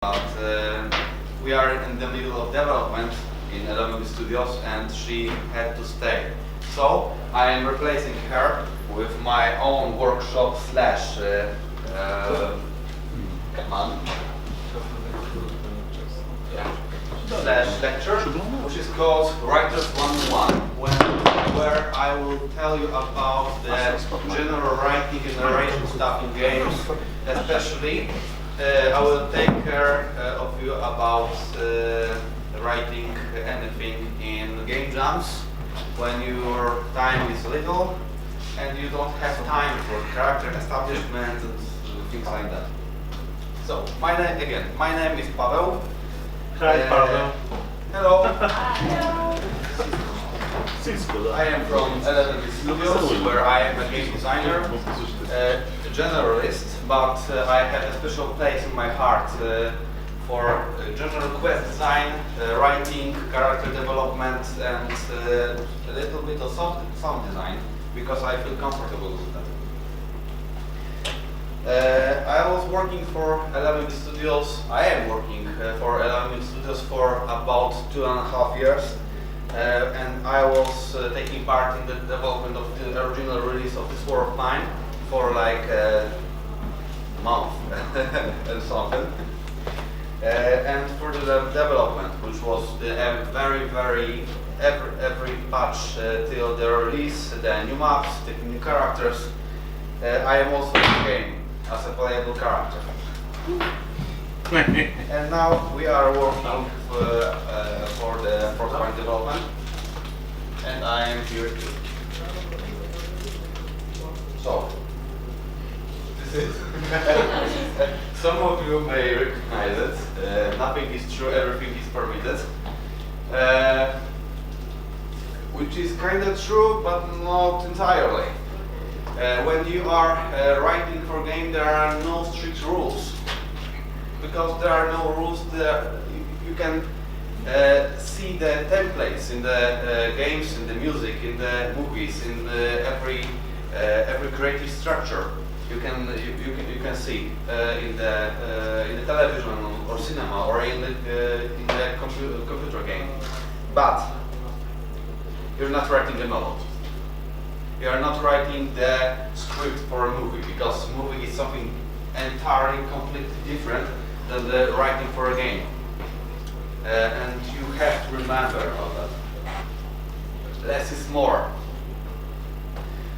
But we are in the middle of development in LMB Studios, and she had to stay. So I am replacing her with my own workshop slash slash lecture, which is called Writers 101, where I will tell you about the general writing and narration stuff in games. Especially, I will take care of you about writing anything in game jams when your time is little and you don't have time for character establishment and things like that. So, my name is Paweł. Hi, Paweł. Hello. Hello. I am from LMB Studios, where I am a game designer, a generalist, but I have a special place in my heart for general quest design, writing, character development, and a little bit of sound design, because I feel comfortable with that. I was working for LMB Studios. I am working for LMB Studios for about 2.5 years, and I was taking part in the development of the original release of this War of Mine for like a month and something. And for the development, which was the every patch till the release, the new maps, the new characters, I am also in the game as a playable character. And now we are working for the Frostpunk development, and I am here too. So, this is some of you may recognize it. Nothing is true, everything is permitted. Which is kind of true, but not entirely. When you are writing for a game, there are no strict rules. Because there are no rules, you can see the templates in the games, in the music, in the movies, in every creative structure. You can see in the television or cinema or in the computer game, but you're not writing a novel. You are not writing the script for a movie, because movie is something entirely completely different than the writing for a game, and you have to remember about that. Less is more,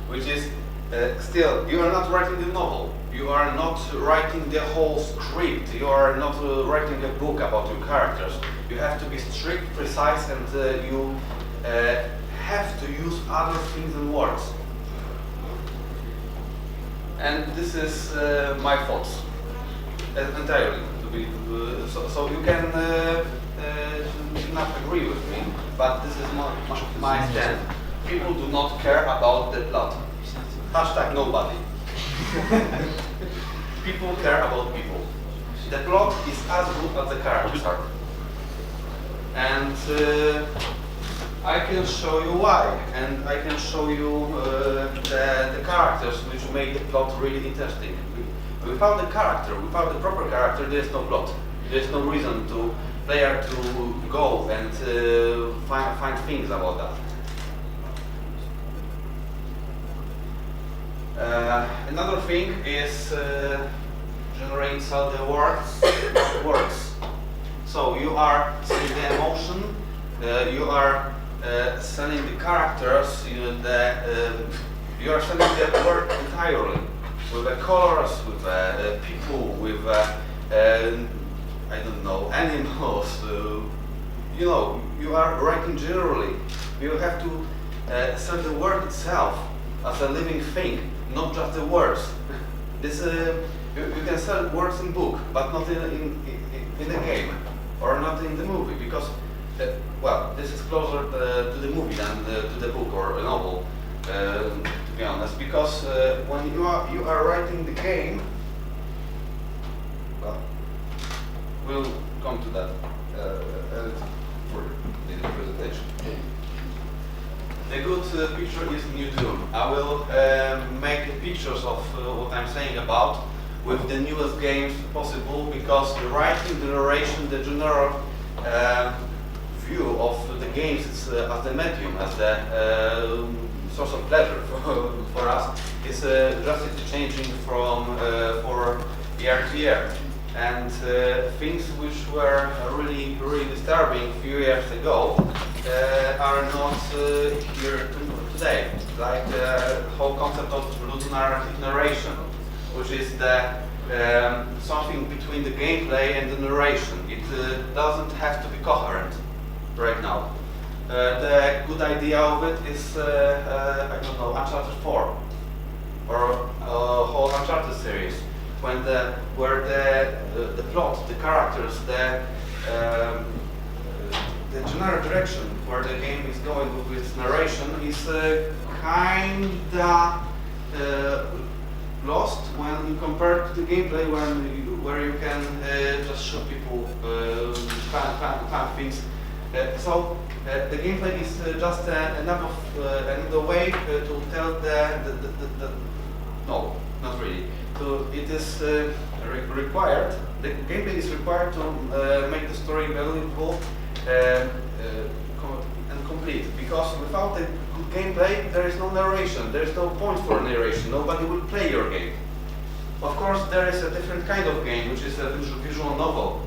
which is still, you are not writing the novel, you are not writing the whole script, you are not writing a book about your characters. You have to be strict, precise, and you have to use other things than words. And this is my thoughts entirely. So you can not agree with me, but this is my stand. People do not care about the plot. Hashtag nobody. People care about people. The plot is as good as the characters are. And I can show you why, and I can show you the characters which make the plot really interesting. Without the character, without the proper character, there is no plot. There is no reason to player to go and find things about that. Another thing is generate all the words. So you are selling the emotion, you are selling the characters, you are selling the word entirely, with the colors, with people, with I don't know, animals. You are writing generally. You have to sell the word itself as a living thing, not just the words. This you can sell words in book, but not in a game or not in the movie, because well, this is closer to the movie than to the book or a novel, to be honest. Because when you are writing the game, well, we'll come to that for the presentation. The good picture is New Doom. I will make pictures of what I'm saying about with the newest games possible, because the writing, the narration, the general view of the games as the medium, as the source of pleasure for us, is drastically changing from for year to year. And things which were really disturbing a few years ago are not here today. Like the whole concept of narrative narration, which is the something between the gameplay and the narration. It doesn't have to be coherent right now. The good idea of it is, I don't know, Uncharted 4 or whole Uncharted series, where the plot, the characters, the general direction where the game is going with its narration is kinda lost when compared to the gameplay, where you can just shoot people, plan things. So the gameplay is just another way to tell no, not really. So it is required. The gameplay is required to make the story valuable and complete. Because without a good gameplay, there is no narration. There is no point for narration. Nobody will play your game. Of course, there is a different kind of game, which is a visual novel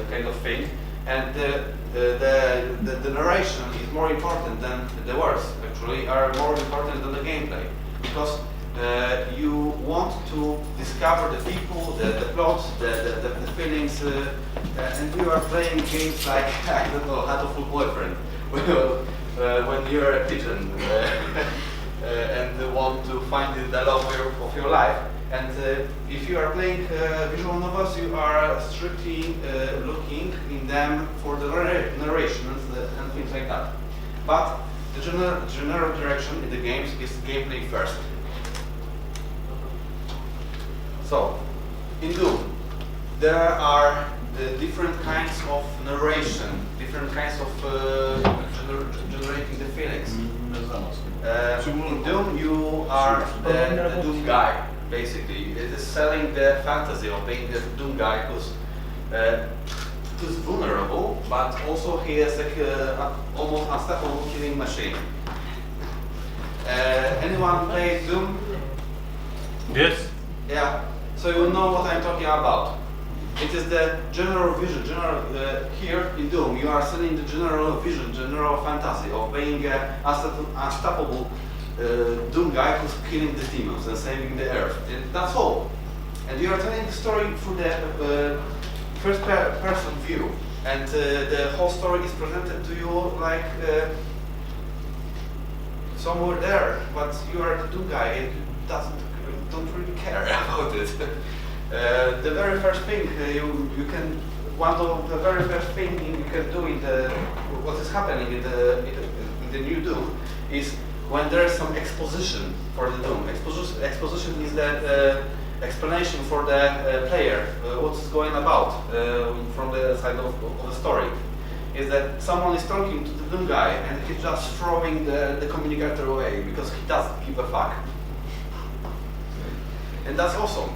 kind of thing, and the narration is more important than the words. Actually, are more important than the gameplay, because you want to discover the people, the plots, the feelings, and you are playing games like, I don't know, Hatoful Boyfriend, when you're a pigeon and want to find the love of your life. And if you are playing visual novels, you are strictly looking in them for the narration and things like that. But the general direction in the games is gameplay first. So, in Doom, there are the different kinds of narration, different kinds of generating the feelings. In Doom, you are the Doom guy, basically. It is selling the fantasy of being the Doom guy who's vulnerable, but also he is like almost unstoppable killing machine. Anyone play Doom? Yes. Yeah. So you know what I'm talking about. It is the general vision, here in Doom, you are selling the general vision, general fantasy of being an unstoppable Doom guy who's killing the demons and saving the earth. And that's all. And you are telling the story through the first person view. And the whole story is presented to you like somewhere there, but you are the Doom guy and don't really care about it. The very first thing one of the very first thing you can do in what is happening in the new Doom is when there is some exposition for the Doom. Exposition is the explanation for the player, what's going about from the side of the story. Is that someone is talking to the Doom guy and he's just throwing the communicator away because he doesn't give a fuck. And that's awesome.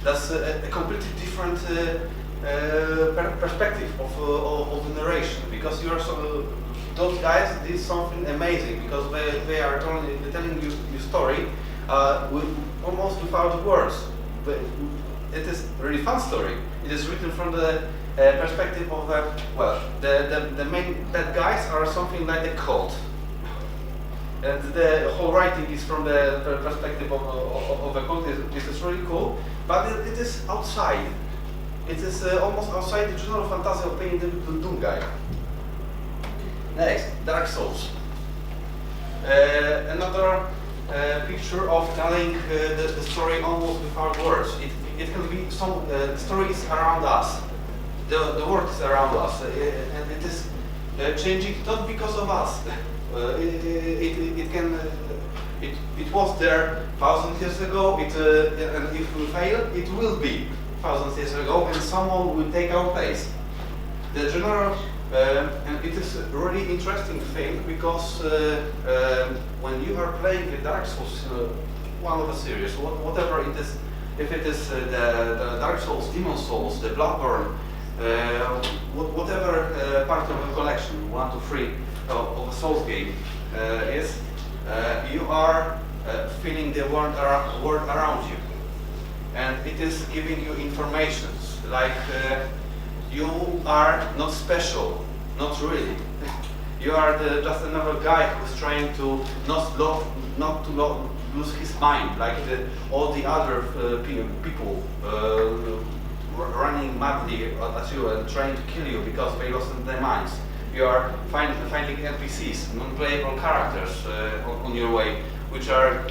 That's a completely different perspective of the narration, because those guys did something amazing, because they are telling you story almost without words. But it is a really fun story. It is written from the perspective of the main bad guys are something like a cult. And the whole writing is from the perspective of a cult. This is really cool, but it is outside. It is almost outside the general fantasy of being the Doom guy. Next, Dark Souls. Another picture of telling the story almost without words. It can be the story is around us. The world is around us, and it is changing not because of us. It was there 1,000 years ago. And if we fail, it will be 1,000 years ago, and someone will take our place. The general, and it is a really interesting thing, because when you are playing the Dark Souls, one of the series, whatever it is if it is the Dark Souls, Demon Souls, the Bloodborne, whatever part of the collection, 1 to 3 of a Souls game is, you are feeling the world around you, and it is giving you information like you are not special, not really. You are just another guy who's trying to not lose his mind, like all the other people running madly at you and trying to kill you because they lost their minds. You are finding NPCs, non-playable characters on your way, which are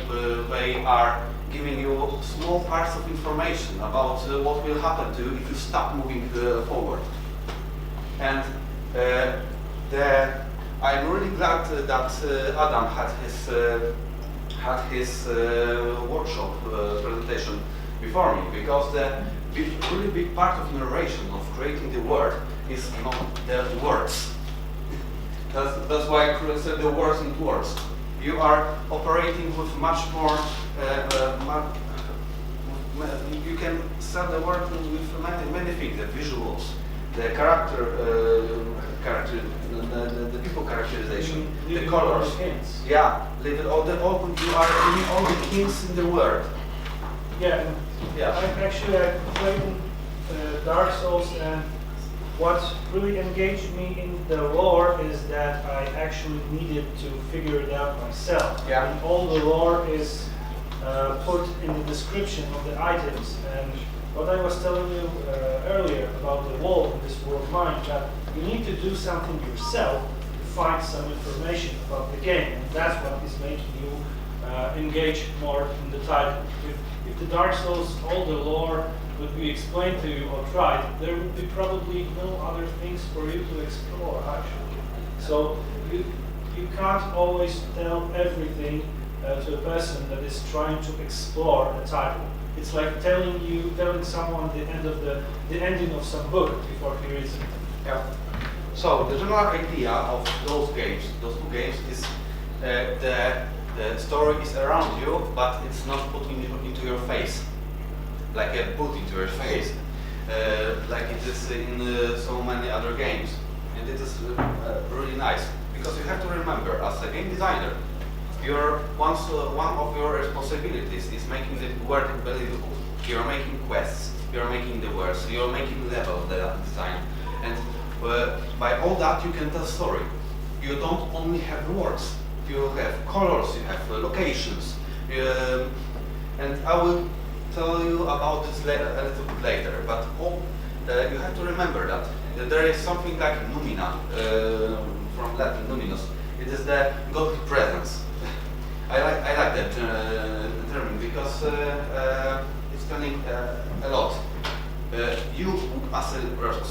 they are giving you small parts of information about what will happen to you if you stop moving forward. And I'm really glad that Adam had his workshop presentation before me, because the really big part of narration, of creating the world, is not the words. That's why I said the words and words. You are operating with much more. You can sell the world with many things: the visuals, the the people characterization, the colors. Yeah, you are giving all the hints in the world. Yeah. Yeah. I played Dark Souls, and what really engaged me in the lore is that I actually needed to figure it out myself. Yeah. And all the lore is put in the description of the items. And what I was telling you earlier about the wall in this world mind, that you need to do something yourself to find some information about the game, and that's what is making you engage more in the title. If the Dark Souls, all the lore would be explained to you or tried, there would be probably no other things for you to explore actually. So you can't always tell everything to a person that is trying to explore a title. It's like telling someone the ending of some book before he reads it. Yeah. So the general idea of those two games, is the story is around you, but it's not put into your face, like a put into your face, like it is in so many other games, and it is really nice, because you have to remember, as a game designer, one of your responsibilities is making the world believable. You're making quests, you're making the words, you're making level design, and by all that you can tell story. You don't only have words, you have colors, you have locations, and I will tell you about this a little bit later. But you have to remember that there is something like numina, from Latin numinous. It is the godly presence. I like that term because it's telling a lot. You, as a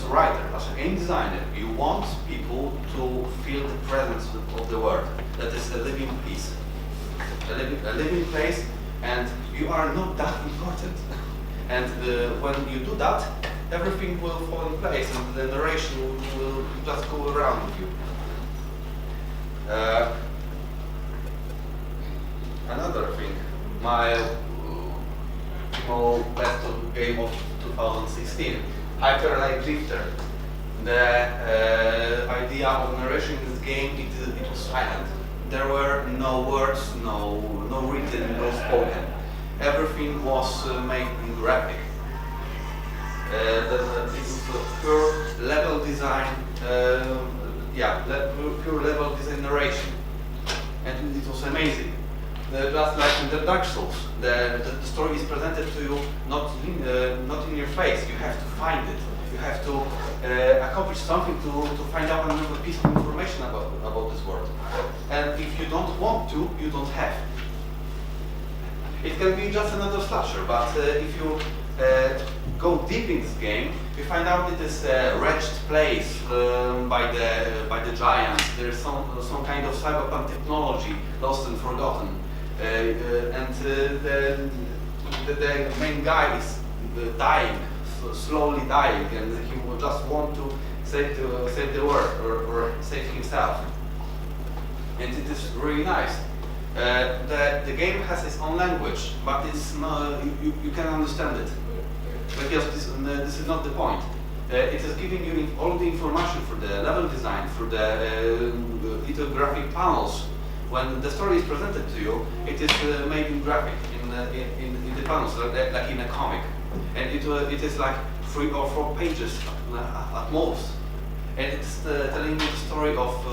writer, as a game designer, you want people to feel the presence of the world. That is a living piece, a living place, and you are not that important. And when you do that, everything will fall in place, and the narration will just go around with you. Another thing, my best game of 2016, Hyper Light Drifter. The idea of narration in this game, it was silent. There were no words, no written, no spoken. Everything was made in graphic. It was pure level design, pure level design narration, and it was amazing. Just like in the Dark Souls, the story is presented to you not in your face. You have to find it. You have to accomplish something to find out another piece of information about this world. And if you don't want to, you don't have. It can be just another slasher, but if you go deep in this game, you find out it is a wretched place by the giants. There is some kind of cyberpunk technology lost and forgotten. And the main guy is dying, slowly dying, and he will just want to save the world or save himself. And it is really nice. The game has its own language, but it's not, you can understand it. Because this is not the point. It is giving you all the information for the level design, for the lithographic panels. When the story is presented to you, it is made in graphic, in the panels, like in a comic. And it is like 3 or 4 pages at most. And it's telling you the story of,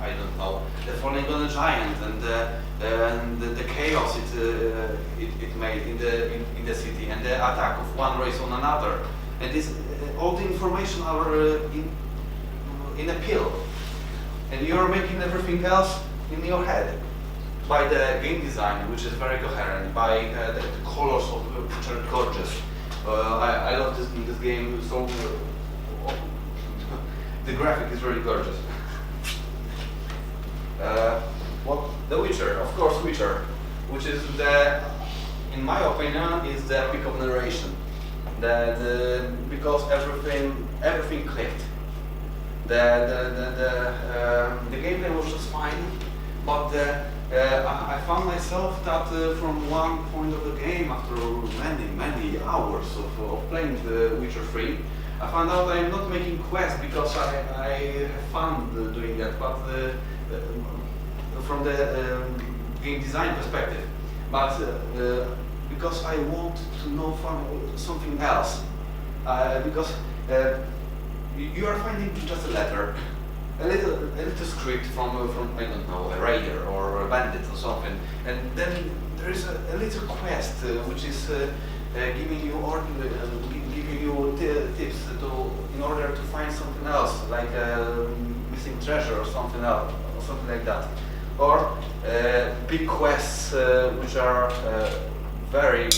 I don't know, the falling on a giant and the chaos it made in the city and the attack of one race on another. And this, all the information are in a pill. And you are making everything else in your head by the game design, which is very coherent, by the colors which are gorgeous. I love this game so. The graphic is very gorgeous. The Witcher, of course, Witcher, which is in my opinion, is the peak of narration. Because everything clicked. The gameplay was just fine, but I found myself that from one point of the game, after many hours of playing the Witcher 3, I found out I'm not making quests because I have fun doing that, but from the game design perspective, but because I want to know something else, because you are finding just a letter, a little script from I don't know, a raider or a bandit or something, and then there is a little quest which is giving you tips in order to find something else, like missing treasure or something else, or something like that, or big quests which are very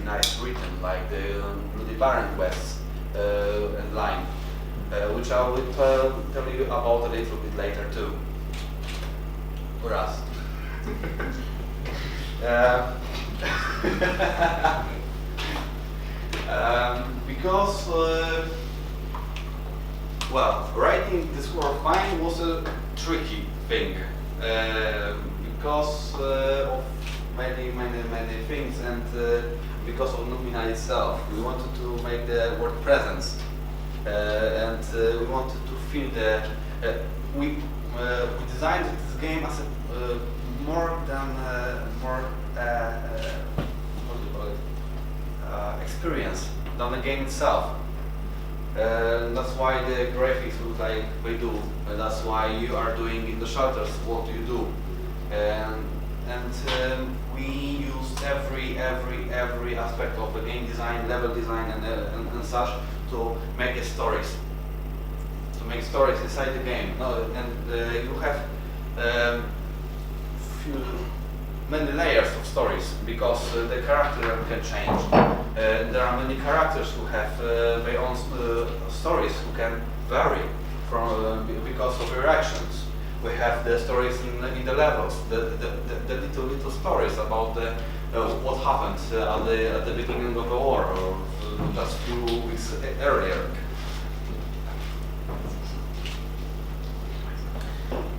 nice written, like the Bloody Baron quests and line, which I will tell you about a little bit later too. For us. Because, well, writing this War of Mine was a tricky thing because of many things, and because of Numina itself. We wanted to make the word presence, and we wanted to feel the. We designed this game as a more what do you call it? Experience than the game itself. That's why the graphics look like we do. And that's why you are doing in the shelters what you do. And we used every aspect of the game design, level design, and such to make stories. To make stories inside the game. No, and you have many layers of stories because the character can change. There are many characters who have their own stories who can vary from because of their actions. We have the stories in the levels, the little stories about what happened at the beginning of the war or just a few weeks earlier.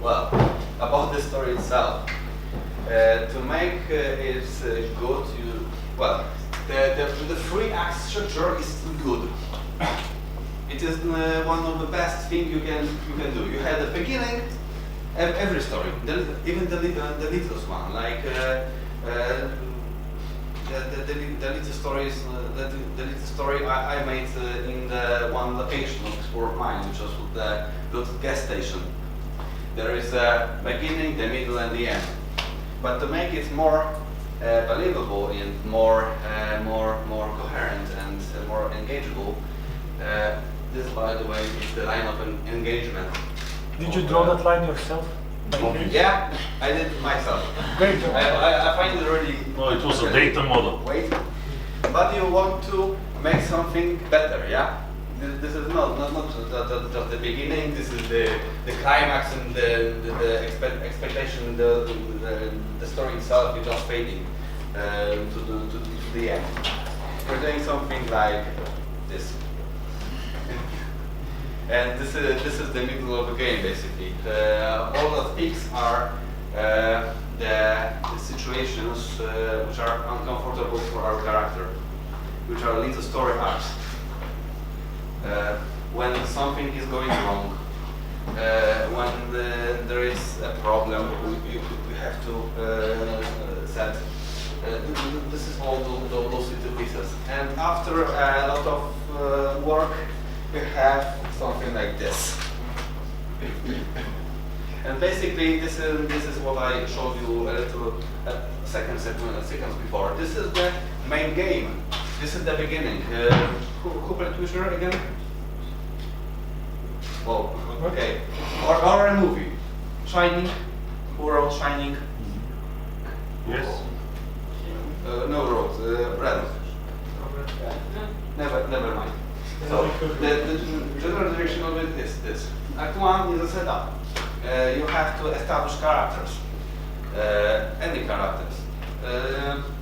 Well, about the story itself. To make it good, the 3-act structure is good. It is one of the best things you can do. You had the beginning, every story, even the littlest one, like the little stories. The little story I made in the one location of this War of Mine, which was the gas station. There is a beginning, the middle, and the end. But to make it more believable and more coherent and more engageable, this, by the way, is the line of engagement. Did you draw that line yourself? Yeah, I did it myself. Great job. I find it really. No, it was a data model. Wait, but you want to make something better, yeah? This is not just the beginning. This is the climax and the expectation. The story itself is just fading to the end. We're doing something like this, and this is the middle of the game basically. All the peaks are the situations which are uncomfortable for our character, which are little story arcs. When something is going wrong, when there is a problem, we have to set. This is all those little pieces. And after a lot of work, we have something like this. And basically, this is what I showed you a little seconds before. This is the main game. This is the beginning. Who played Witcher again? Well, okay. Or a movie. Shining. Who wrote Shining? Yes. No wrote. Brad. Never mind. So the general direction of it is this. Act 1 is a setup. You have to establish characters, any characters.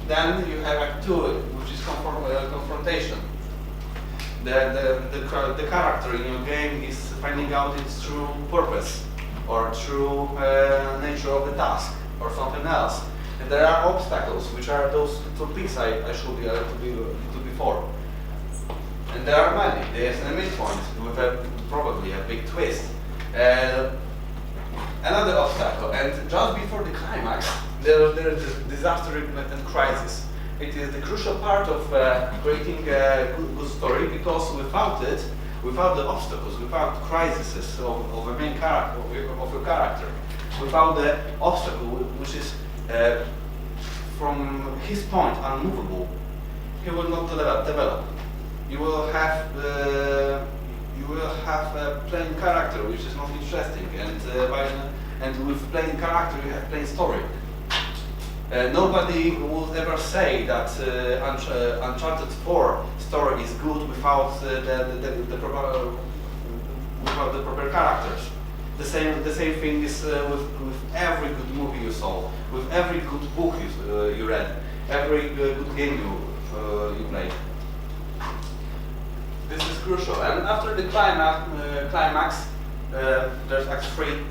Then you have Act 2, which is confrontation. The character in your game is finding out its true purpose or true nature of the task or something else. And there are obstacles, which are those little pieces I showed you a little before. And there are many. There's a midpoint with probably a big twist. Another obstacle, and just before the climax, there is a disaster and crisis. It is the crucial part of creating a good story, because without it, without the obstacles, without crises of a main character, of your character, without the obstacle, which is from his point unmovable, he will not develop. You will have a plain character which is not interesting, and with plain character you have plain story. Nobody would ever say that Uncharted 4 story is good without the proper characters. The same thing is with every good movie you saw, with every good book you read, every good game you played. This is crucial. And after the climax, there's Act 3,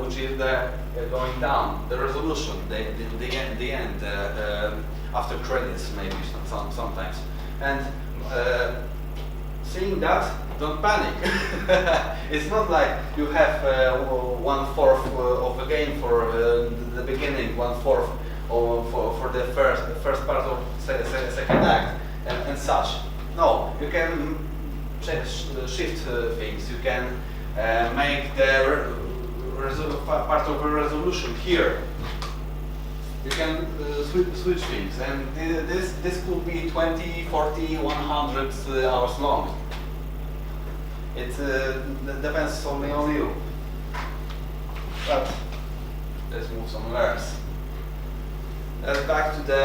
which is the going down, the resolution, the end, after credits maybe sometimes. And seeing that, don't panic. It's not like you have 1/4 of a game for the beginning, 1/4 for the first part of second act, and such. No, you can shift things. You can make the part of a resolution here. You can switch things, and this could be 20, 40, 100 hours long. It depends only on you. But let's move somewhere else. Back to the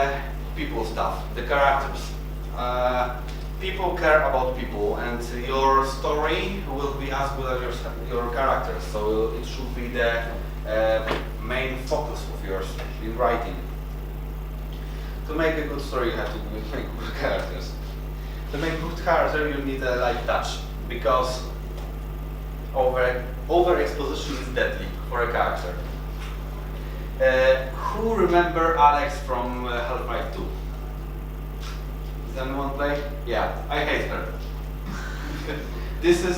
people stuff, the characters. People care about people, and your story will be as good as your characters. So it should be the main focus of yours in writing. To make a good story, you have to make good characters. To make good character, you need a light touch, because over exposition is deadly for a character. Who remember Alex from Half-Life 2? Does anyone play? Yeah, I hate her. This is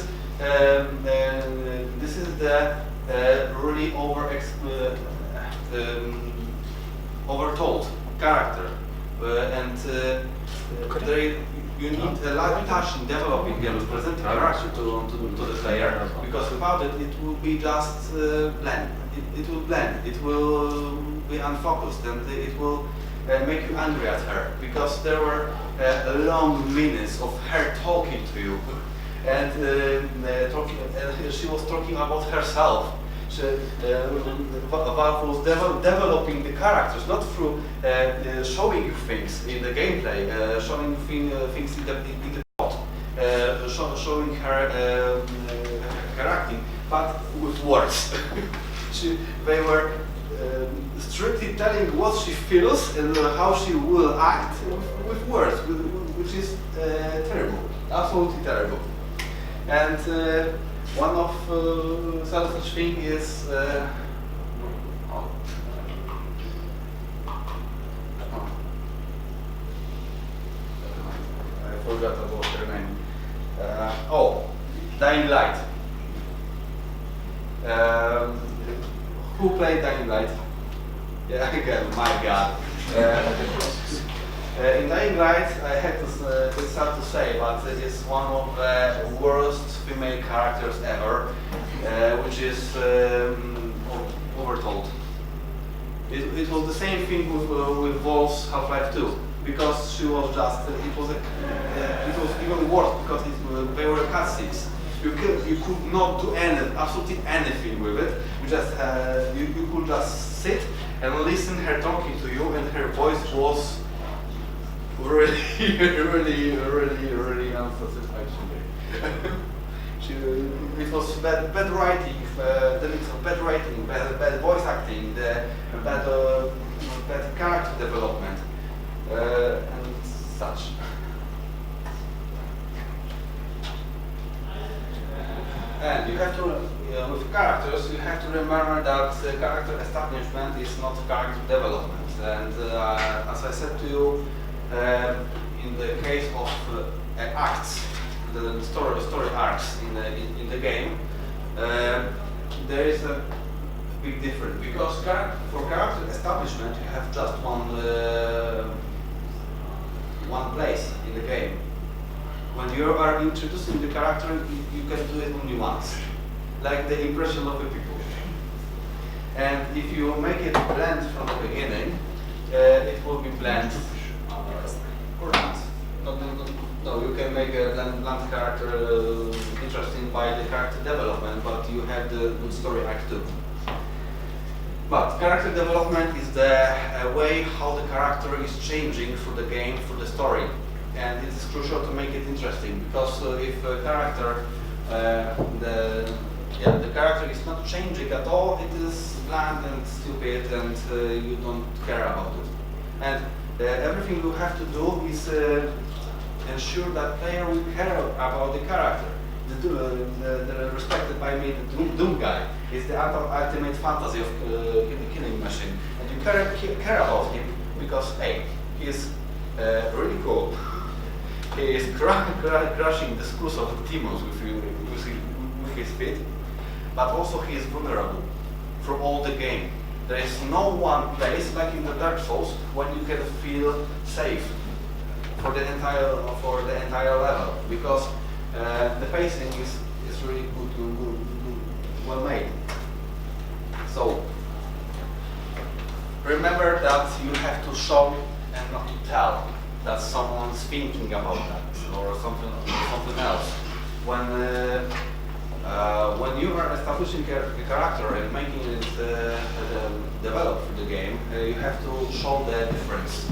the really overtold character, and you need a light touch in developing and presenting character to the player, because without it, it will be just bland. It will blend. It will be unfocused, and it will make you angry at her, because there were long minutes of her talking to you, and she was talking about herself. Valve was developing the characters, not through showing you things in the gameplay, showing you things in the plot, showing her acting, but with words. They were strictly telling what she feels and how she will act with words, which is terrible, absolutely terrible. And one of such thing is forgot about her name. Oh, Dying Light. Who played Dying Light? Yeah, again, my God. In Dying Light, I had to, it's sad to say, but it is one of the worst female characters ever, which is overtold. It was the same thing with Wolf's Half-Life 2, because she was just, it was even worse because they were cutscenes. You could not do absolutely anything with it. You could just sit and listen her talking to you, and her voice was really unsatisfactory. It was bad writing, the mix of bad writing, bad voice acting, bad character development, and such. And you have to, with characters, you have to remember that character establishment is not character development. And as I said to you, in the case of acts, the story arcs in the game, there is a big difference, because for character establishment you have just one place in the game. When you are introducing the character, you can do it only once, like the impression of the people. And if you make it bland from the beginning, it will be bland or not. No, you can make a bland character interesting by the character development, but you have the good story act too. But character development is the way how the character is changing through the game, through the story. And it is crucial to make it interesting, because if a character, the character is not changing at all, it is bland and stupid, and you don't care about it. And everything you have to do is ensure that player will care about the character. The respected by me, the Doom guy, is the ultimate fantasy of the killing machine, and you care about him because hey, he is really cool. He is crushing the skulls of the demons with his feet, but also he is vulnerable from all the game. There is no one place like in the Dark Souls when you can feel safe for the entire level, because the pacing is really good, well made. So remember that you have to show and not to tell that someone's thinking about that or something else. When you are establishing a character and making it develop for the game, you have to show the difference.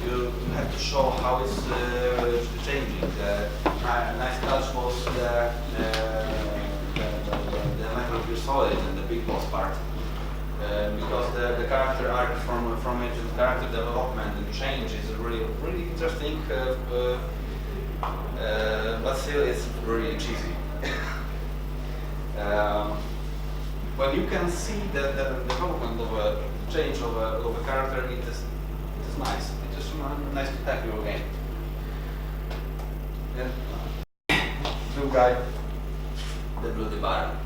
You have to show how it's changing. The nice touch was the Metal Gear Solid and the big boss part. Because the character arc from it, and character development and change is really interesting, but still it's really cheesy. When you can see the development of a change of a character, it is nice. It is nice to have your game. New guy, the Bloody Baron.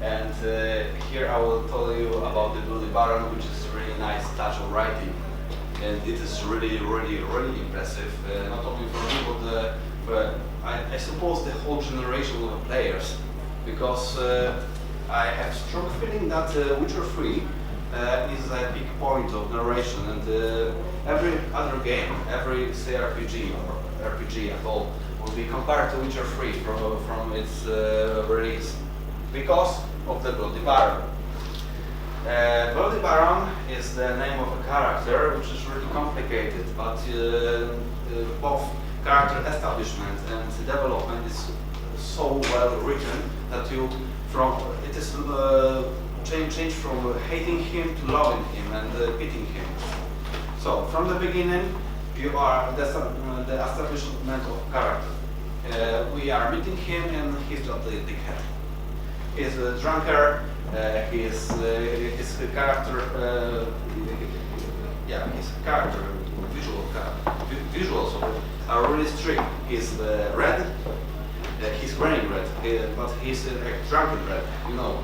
And here I will tell you about the Bloody Baron, which is a really nice touch of writing. And it is really impressive, not only for me, but I suppose the whole generation of players. Because I have strong feeling that Witcher 3 is a big point of narration, and every other game, every CRPG or RPG at all, will be compared to Witcher 3 from its release, because of the Bloody Baron. Bloody Baron is the name of a character which is really complicated, but both character establishment and development is so well written that it is changed from hating him to loving him and pitying him. So from the beginning, you are the establishment of character. We are meeting him, and he's just a dickhead. He's a drunkard. His character, his character, visuals are really strict. He's red. He's wearing red, but he's a drunken red. You know,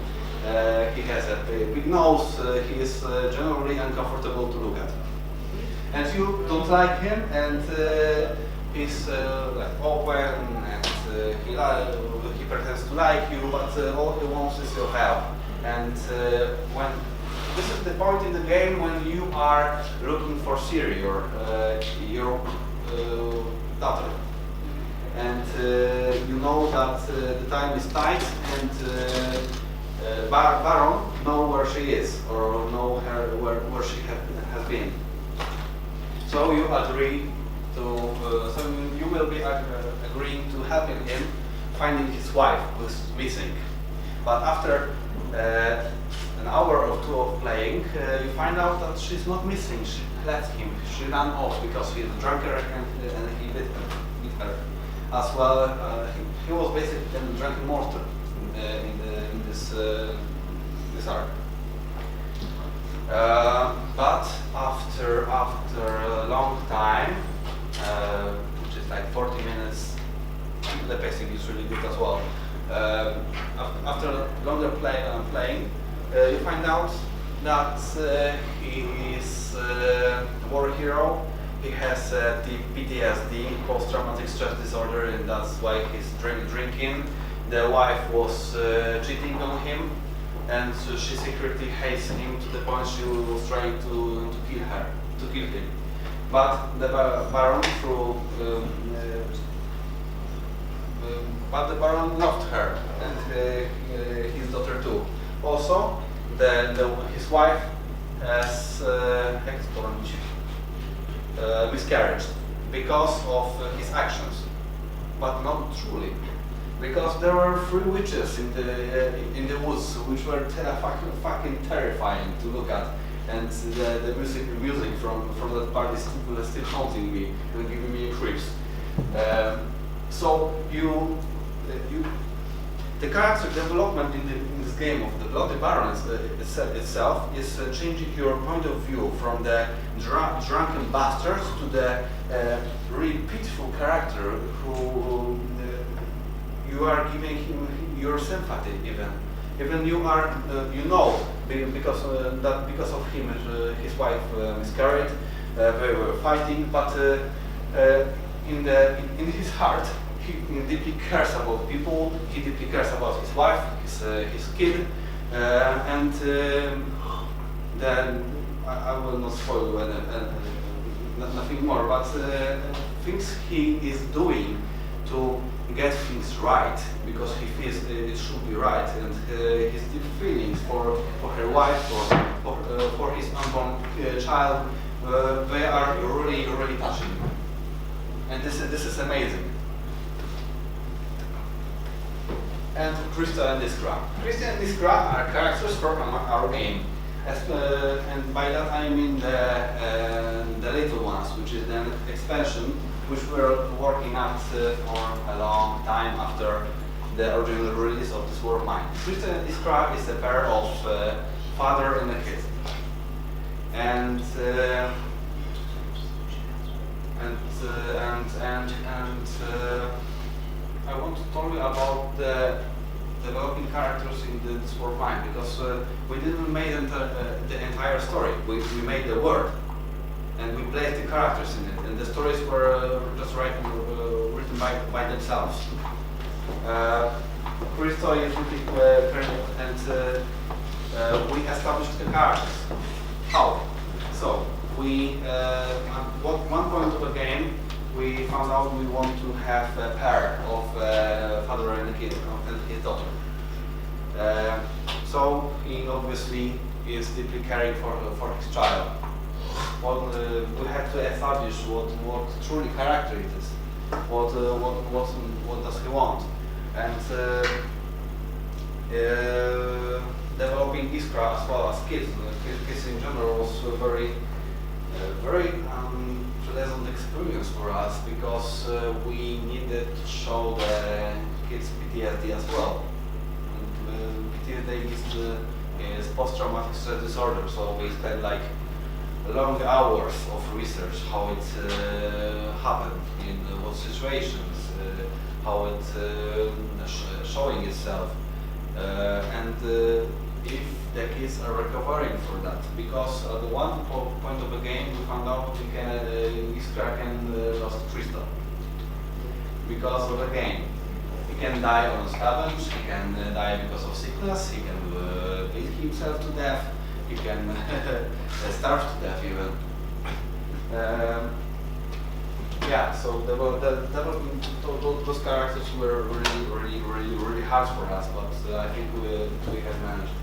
he has a big nose. He is generally uncomfortable to look at, and you don't like him. And he's like open, and he pretends to like you, but all he wants is your help. And when this is the point in the game when you are looking for Siri, your daughter, and you know that the time is tight, and Baron know where she is, or know her where she has been. So you agree to, so you will be agreeing to helping him finding his wife who's missing. But after an hour or two of playing, you find out that she's not missing. She left him. She ran off because he's a drunkard and he beat her. As well, he was basically a drunken monster in this arc. But after a long time, which is like 40 minutes, the pacing is really good as well. After longer playing, you find out that he is a war hero. He has the PTSD, post-traumatic stress disorder, and that's why he's drinking. The wife was cheating on him, and so she secretly hates him to the point she was trying to kill him. But the Baron Baron loved her and his daughter too. Also, his wife has miscarriage because of his actions, but not truly, because there were 3 witches in the woods which were fucking terrifying to look at, and the music from that part is still haunting me and giving me creeps. So the character development in this game of the Bloody Baron itself is changing your point of view from the drunken bastards to the really pitiful character who you are giving him your sympathy even you are because of him his wife miscarried, they were fighting, but in his heart he deeply cares about people. He deeply cares about his wife, his kid, and then I will not spoil nothing more. But things he is doing to get things right because he feels it should be right, and his deep feelings for her wife, for his unborn child, they are really touching, and this is amazing. And Krista and Iskra. Krista and Iskra are characters from our game, and by that I mean the little ones, which is the expansion, which we're working at for a long time after the original release of this War of Mine. Krista and Iskra is a pair of father and a kid, and I want to tell you about the developing characters in this War of Mine, because we didn't make the entire story. We made the world, and we placed the characters in it, and the stories were just written by themselves. Christo is really and we established the characters. How? So we at one point of the game we found out we want to have a pair of father and kid and his daughter. So he obviously is deeply caring for his child. We have to establish what truly character it is. What does he want? And developing Iskra as well as kids. Kids in general was very pleasant experience for us, because we needed to show the kids PTSD as well. And PTSD is post-traumatic stress disorder, so we spent like long hours of research, how it happened, in what situations, how it showing itself, and if the kids are recovering for that. Because at the one point of the game we found out this Kraken lost crystal because of the game. He can die on scavenge, he can die because of sickness, he can beat himself to death, he can starve to death even. Yeah, so those characters were really hard for us, but I think we have managed.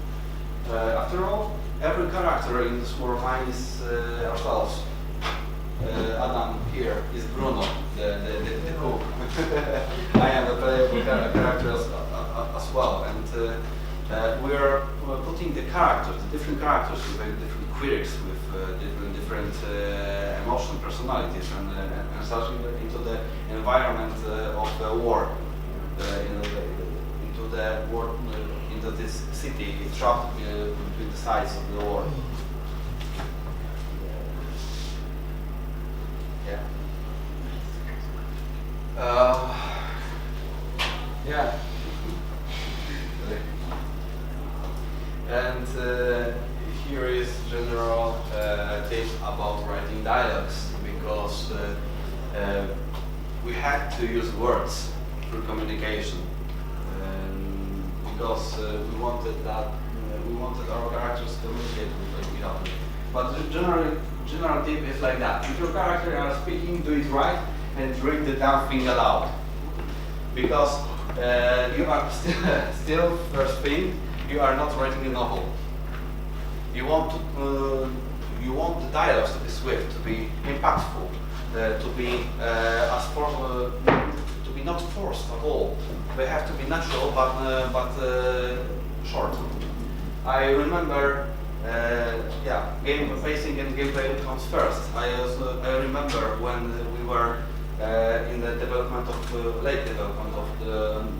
After all, every character in this world mine is ourselves. Adam here is Bruno, the cook. I am the playable character as well, and we are putting the characters, the different characters with different quirks, with different emotion, personalities, and such into the environment of the war, into the war, into this city trapped between the sides of the war. Yeah. Yeah. And here is general tip about writing dialogues, because we had to use words for communication, because we wanted our characters to communicate with each other. But general tip is like that: if your character are speaking, do it right and read the damn thing aloud, because you are still first thing. You are not writing a novel. You want the dialogues to be swift, to be impactful, to be to be not forced at all. They have to be natural, but short. I remember, game pacing and gameplay comes first. I remember when we were in the development of late development of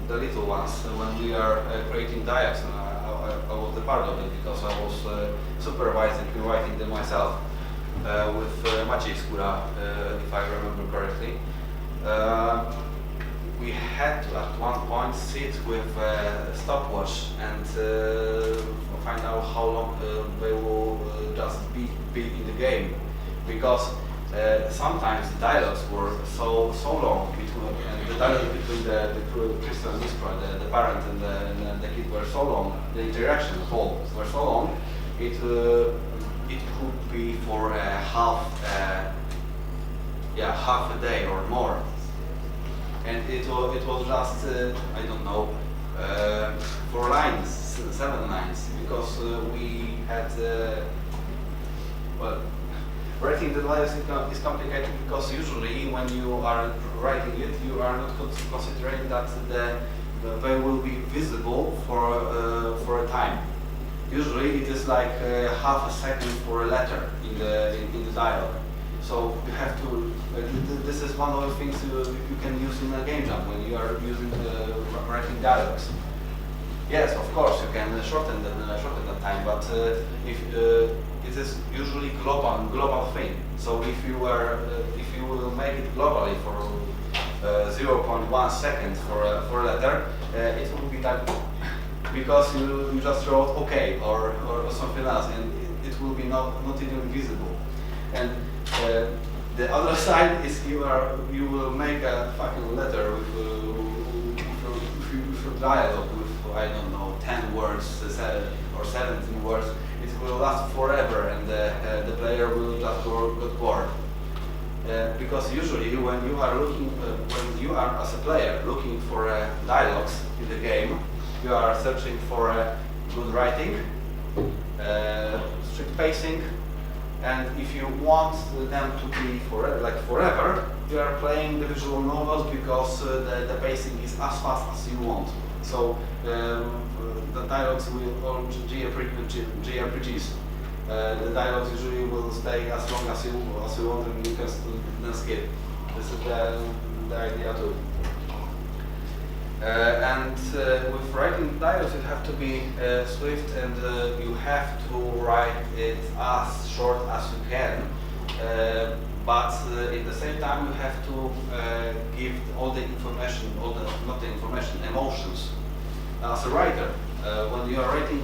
the little ones, when we are creating dialogues. I was the part of it because I was supervising and writing them myself with Maciej Skóra, if I remember correctly. We had to at one point sit with a stopwatch and find out how long they will just be in the game, because sometimes the dialogues were so long between the dialogue between the Christian and Iskra, the parent and the kid were so long, the interaction of all were so long, it could be for half a day or more, and it was just I don't know 4 lines, 7 lines, because we had well. Writing the dialogues is complicated because usually when you are writing it, you are not considering that they will be visible for a time. Usually it is like half a second for a letter in the dialogue. So you have to. This is one of the things you can use in a game jam when you are using writing dialogues. Yes, of course you can shorten the time, but if it is usually global thing. So if you will make it globally for 0.1 second for a letter, it will be that because you just wrote okay or something else, and it will be not even visible. And the other side is you will make a fucking letter with your dialogue with I don't know 10 words or 17 words. It will last forever, and the player will just get bored. Because usually when you are as a player looking for dialogues in the game, you are searching for good writing, strict pacing, and if you want them to be forever, you are playing the visual novels because the pacing is as fast as you want. So the dialogues will, or JRPGs, the dialogues usually will stay as long as you want, and you can then skip. This is the idea too. With writing dialogues, you have to be swift, and you have to write it as short as you can. But at the same time, you have to give all the information, not the information, emotions. As a writer, when you are writing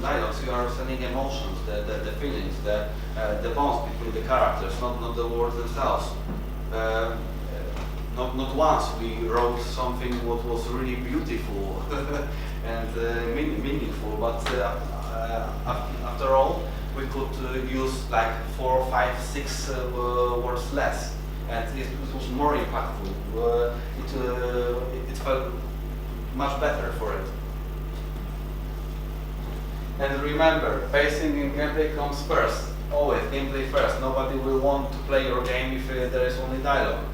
dialogues, you are sending emotions, the feelings, the bonds between the characters, not the words themselves. Not once we wrote something what was really beautiful and meaningful, but after all, we could use like 4, 5, 6 words less, and it was more impactful. It felt much better for it. And remember, pacing in gameplay comes first. Always gameplay first. Nobody will want to play your game if there is only dialogue.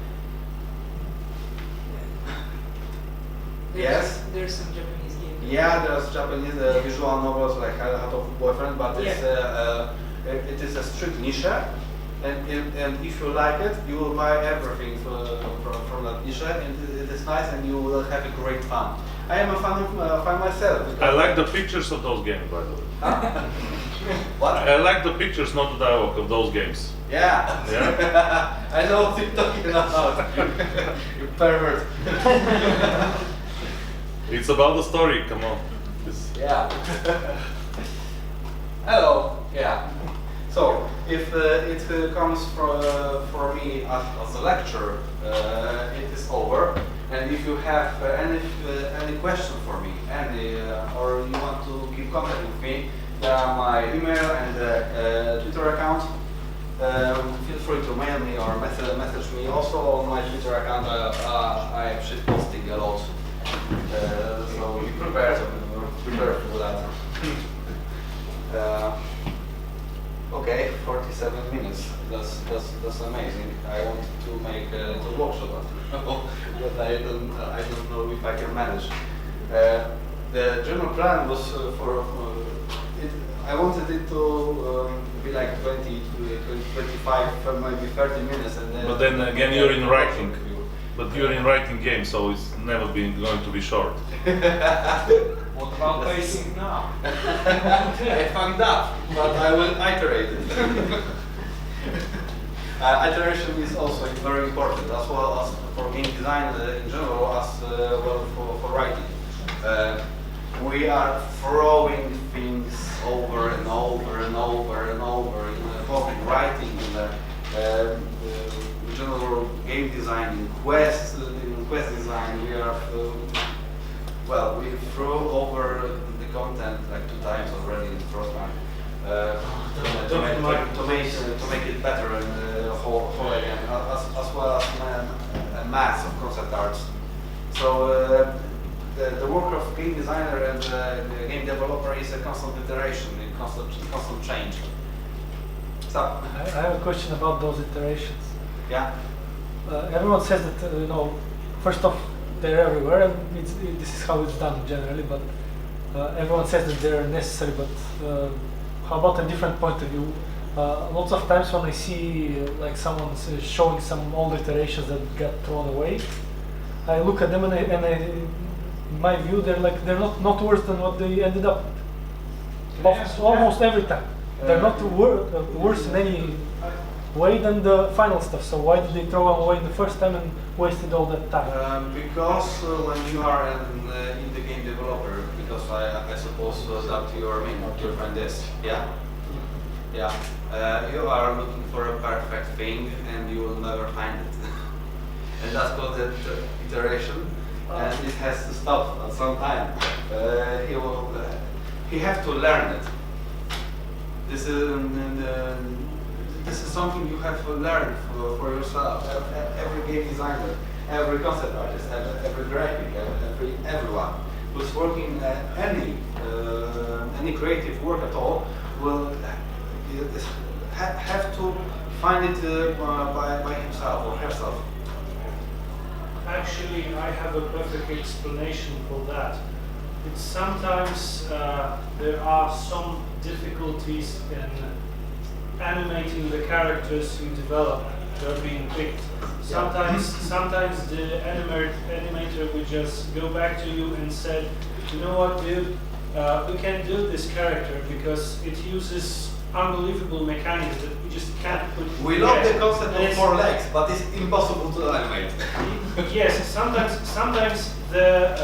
Yes? There's some Japanese games. Yeah, there's Japanese visual novels like How to Boyfriend, but it is a strict niche, and if you like it, you will buy everything from that niche, and it is nice, and you will have a great fun. I am a fan myself. I like the pictures of those games, by the way. Huh? What? I like the pictures, not the dialogue of those games. Yeah. Yeah? I know what you're talking about. You pervert. It's about the story, come on. Yeah. Hello. Yeah. So if it comes for me as a lecture, it is over. And if you have any question for me, or you want to keep contact with me, there are my email and Twitter account. Feel free to mail me or message me. Also on my Twitter account, I am shit posting a lot. So be prepared for that. Okay, 47 minutes. That's amazing. I wanted to make a little workshop, but I don't know if I can manage. The general plan was I wanted it to be like 20 to 25, maybe 30 minutes, and then. But then again, you're in writing. But you're in writing games, so it's never been going to be short. What about pacing now? I fucked up, but I will iterate it. Iteration is also very important, as well as for game design in general, as well for writing. We are throwing things over and over and over and over in both in writing, in general game design, in quest design. We are we threw over the content like 2 times already in the first time to make it better and whole again, as well as a mass of concept arts. So the work of game designer and the game developer is a constant iteration, a constant change. So I have a question about those iterations. yeah. Everyone says that first off, they're everywhere, and this is how it's done generally. But everyone says that they're necessary. But how about a different point of view? Lots of times when I see like someone showing some old iterations that got thrown away, I look at them and in my view, they're not worse than what they ended up. Almost every time, they're not worse in any way than the final stuff. So why did they throw them away the first time and wasted all that time? Because when you are an indie game developer, because I suppose that your friend is, yeah? Yeah. You are looking for a perfect thing and you will never find it. And that's called the iteration, and it has to stop at some time. He has to learn it. This is something you have to learn for yourself. Every game designer, every concept artist, every graphic, everyone who's working any creative work at all will have to find it by himself or herself. Actually, I have a perfect explanation for that. It's sometimes there are some difficulties in animating the characters you develop, they're being picked. Sometimes the animator will just go back to you and said, you know what, dude, we can't do this character because it uses unbelievable mechanics that we just can't put. We love the concept And of it's- 4 legs, but it's impossible to animate. Yes, sometimes the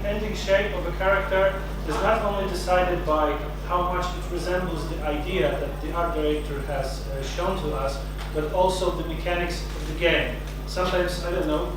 ending shape of a character is not only decided by how much it resembles the idea that the art director has shown to us, but also the mechanics of the game. Sometimes, I don't know,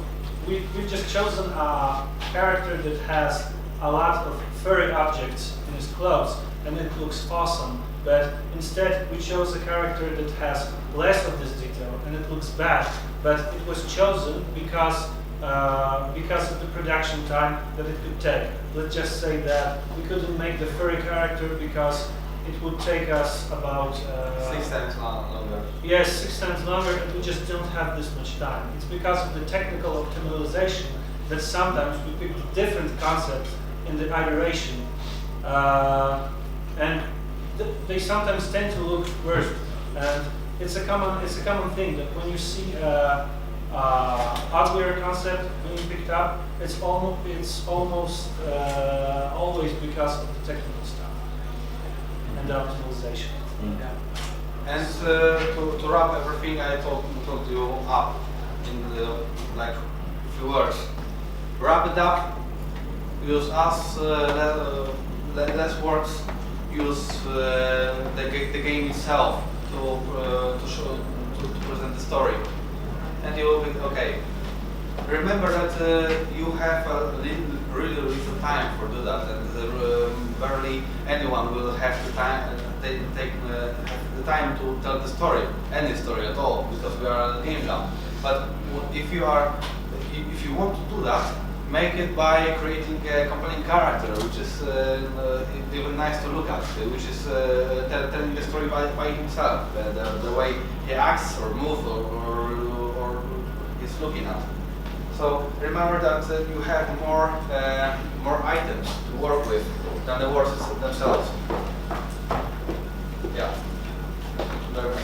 we've just chosen a character that has a lot of furry objects in his clothes, and it looks awesome. But instead, we chose a character that has less of this detail, and it looks bad. But it was chosen because of the production time that it could take. Let's just say that we couldn't make the furry character because it would take us about 6 times longer. yes, 6 times longer, and we just don't have this much time. It's because of the technical optimization that sometimes we pick different concepts in the iteration, and they sometimes tend to look worse. And it's a common thing that when you see uglier concept being picked up, it's almost always because of the technical stuff and the optimization. And to wrap everything I told you up in the, like few words. Wrap it up. Use us less words. Use the game itself to present the story, and you will be okay. Remember that you have really little time for do that, and barely anyone will have the time have the time to tell the story, any story at all, because we are a game jam. But if you want to do that, make it by creating a compelling character, which is even nice to look at, which is telling the story by himself, the way he acts or moves or is looking at. So remember that you have more items to work with than the words themselves. Yeah. Very much.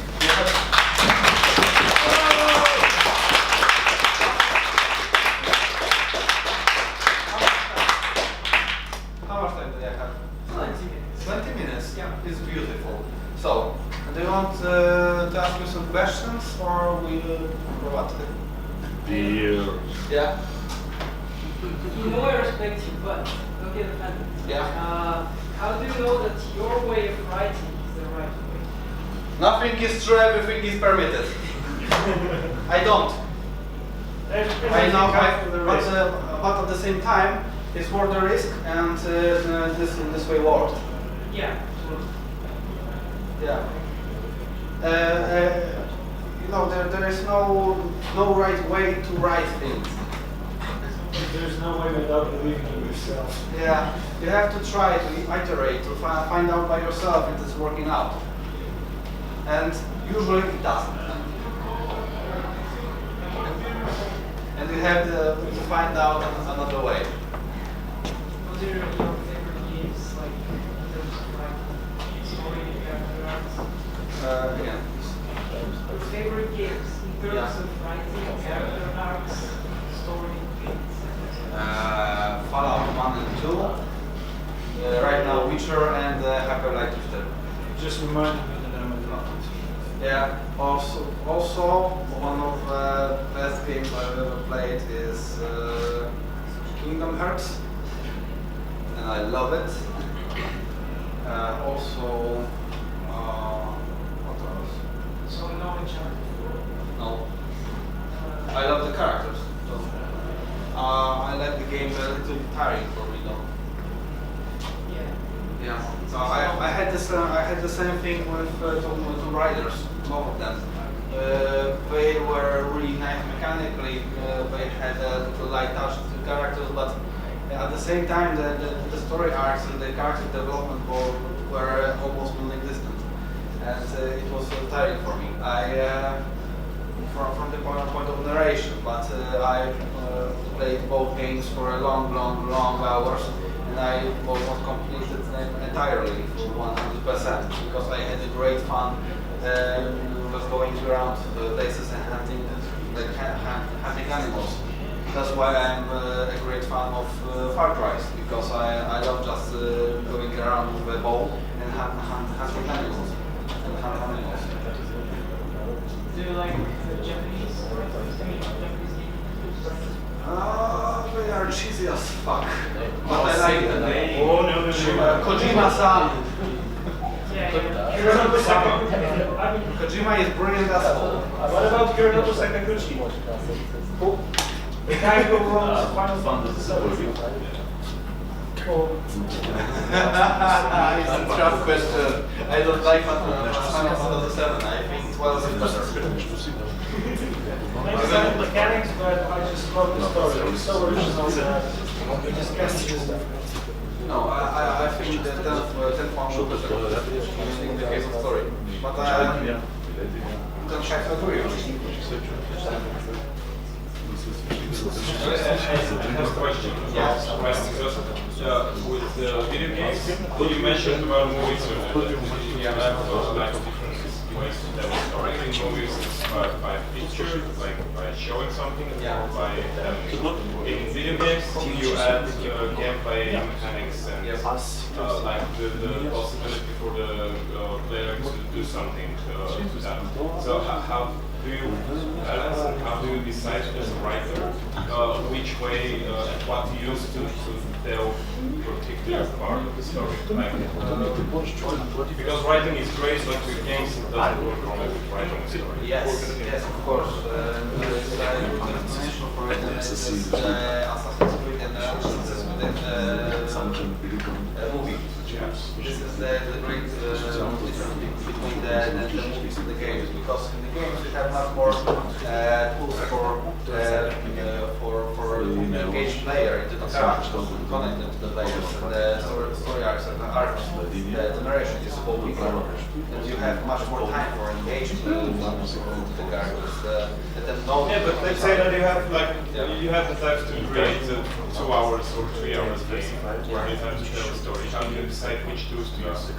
How much time do I have? 20 minutes. 20 minutes? Yeah. It's beautiful. So, do you want to ask me some questions or or what? Yeah? In all respects, but don't get offended. Yeah. How do you know that your way of writing is the right way? Nothing is true, everything is permitted. I don't. I know, but at the same time, it's worth the risk, and this way worked. Yeah. Yeah. You know, there is no right way to write things. There's no way without believing in yourself. Yeah, you have to try to iterate, to find out by yourself if it's working out. And usually it doesn't. And you have to find out another way. What are your favorite games, like in terms of like story and character arcs? Again. Your favorite games in terms Yeah. of writing, character arcs, story. Fallout 1 and 2. Right now Witcher and Hyper Light Drifter. Just reminded me that I'm a lot. Yeah, also one of the best games I've ever played is Kingdom Hearts, and I love it. Also, what else? So no Uncharted 4. No, I love the characters. So, I like the game, but a little bit tiring for me though. Yeah. Yeah, so I had the same thing with Tomb Raiders, both of them. They were really nice mechanically. They had a little light touch to the characters, but at the same time, the story arcs and the character development were almost non-existent, and it was tiring for me. From the point of narration, but I played both games for a long hours, and I almost completed them entirely for 100% because I had a great fun was going around places and hunting, like hunting animals. That's why I'm a great fan of Far Cry, because I love just going around with a bow and hunting animals. Do you like the Japanese? I mean, Japanese games? They are cheesy as fuck. But I like the name. Oh, no. Kojima-san. Yeah, Hironobu Sakaguchi. Kojima is brilliant as full. What about Hironobu Sakaguchi? The guy who wrote Final Fantasy. It's a tough question. I don't like Final Fantasy 7. I think 12 is better. Maybe some mechanics, but I just love the story. It's so original that it just can't use that. No, I think the 10th one should be better in the case of story. But I don't try to agree on it. I have a question. With video games, you mentioned about movies, you have like different ways to tell a story. In movies, it's by a picture, like by showing something, or by in video games, you add gameplay mechanics and like the possibility for the player to do something to that. So how do you balance and how do you decide as a writer which way and what to use to tell particular part of the story? Like, because writing is great, but with games it doesn't work only with writing a story. Yes, of course. There's a good explanation for it. Assassin's Creed and Assassin's Creed movie. This is the great difference between the movies and the games, because in the games we have much more tools for engaged player into the characters, connect them to the players, and the story arcs and the arcs, the narration is so bigger, and you have much more time for engagement with the characters. Yeah, but let's say that you have like you have the time to create 2 hours or 3 hours game where you have to tell a story. How do you decide which tools to use to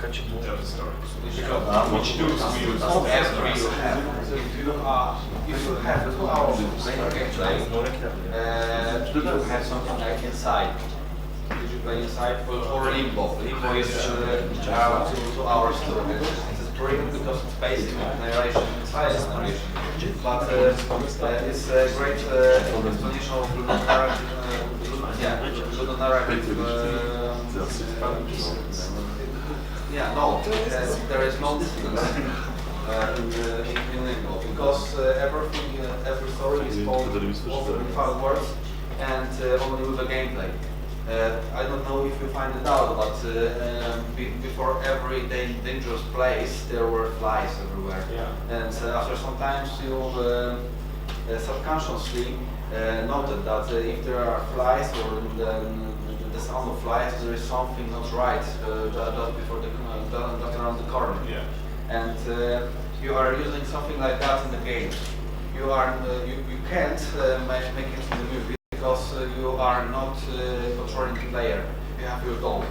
tell the story? Because which tools we use? If you have 2 hours of gameplay, you have something like Inside. Did you play Inside or Limbo? Limbo is 2 hours to it's brilliant because it's based on narration, silent narration. But it's a great explanation of good narrative. There is no distance in Limbo, because every story is told only with 5 words and only with a gameplay. I don't know if you find it out, but before every dangerous place there were flies everywhere. Yeah. And after some time you subconsciously noted that if there are flies or the sound of flies, there is something not right just before just around the corner. Yeah. And you are using something like that in the game. You can't make it in the movie because you are not controlling the player. You have your doll.